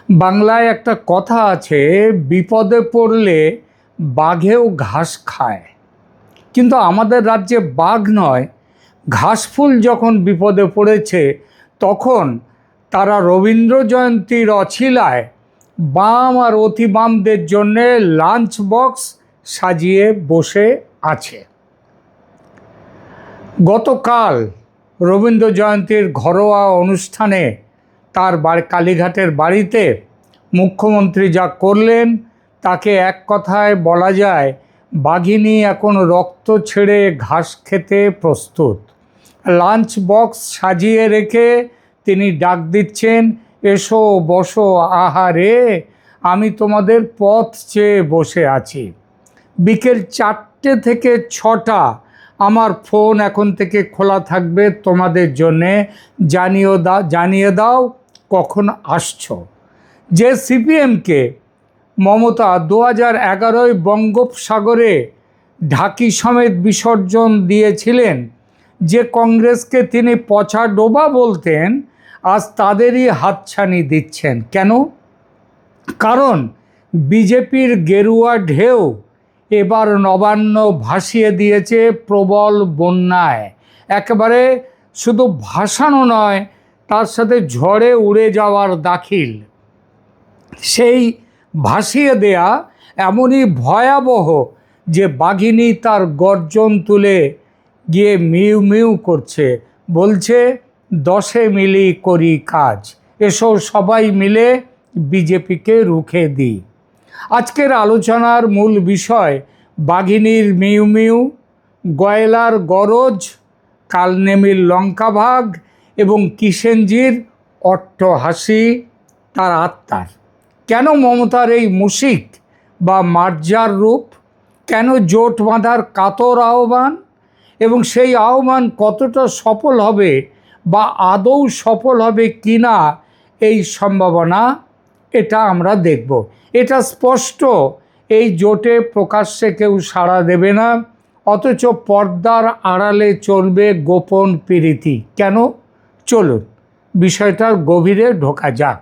বাংলায় একটা কথা আছে, বিপদে পড়লে বাঘেও ঘাস খায়। কিন্তু আমাদের রাজ্যে বাঘ নয়, ঘাসফুল যখন বিপদে পড়েছে তখন তারা রবীন্দ্র জয়ন্তীর অছিলায় বাম আর অতি বামদের জন্যে লাঞ্চ বক্স সাজিয়ে বসে আছে। গতকাল রবীন্দ্র জয়ন্তীর ঘরোয়া অনুষ্ঠানে তার কালীঘাটের বাড়িতে মুখ্যমন্ত্রী যা করলেন তাকে এক কথায় বলা যায়, বাঘিনী এখন রক্ত ছেড়ে ঘাস খেতে প্রস্তুত। লাঞ্চ বক্স সাজিয়ে রেখে তিনি ডাক দিচ্ছেন, এসো বসো আহারে, আমি তোমাদের পথ চেয়ে বসে আছি। বিকেল 4টে থেকে 6টা আমার ফোন এখন থেকে খোলা থাকবে তোমাদের জন্যে, জানিয়ে দাও কখন আসছো। যে সিপিএমকে মমতা 2011 বঙ্গোপসাগরে ঢাকি সমেত বিসর্জন দিয়েছিলেন, যে কংগ্রেসকে তিনি পচা ডোবা বলতেন, আজ তাদেরই হাতছানি দিচ্ছেন। কেন? কারণ বিজেপির গেরুয়া ঢেউ এবার নবান্ন ভাসিয়ে দিয়েছে প্রবল বন্যায়। একেবারে শুধু ভাসানো নয়, তার সাথে ঝড়ে উড়ে যাওয়ার দাখিল। সেই ভাসিয়ে দেয়া এমনই ভয়াবহ যে বাঘিনী তার গর্জন তুলে গিয়ে মিউ মিউ করছে, বলছে 10 মিলি করি কাজ, এসো সবাই মিলে বিজেপিকে রুখে দিই। আজকের আলোচনার মূল বিষয় বাঘিনীর মিউ মিউ, গয়লার গরজ, কালনেমির লঙ্কাভাগ এবং কিষেনজির অট্টহাসি তার আত্মার। কেন মমতার এই মুশিক বা মার্জার রূপ? কেন জোট বাঁধার কাতর আহ্বান? এবং সেই আহ্বান কতটা সফল হবে বা আদৌ সফল হবে কি না এই সম্ভাবনা, এটা আমরা দেখব। এটা স্পষ্ট, এই জোটে প্রকাশ্যে কেউ সাড়া দেবে না, অথচ পর্দার আড়ালে চলবে গোপন প্রীতি। কেন? চলুন বিষয়টার গভীরে ঢোকা যাক।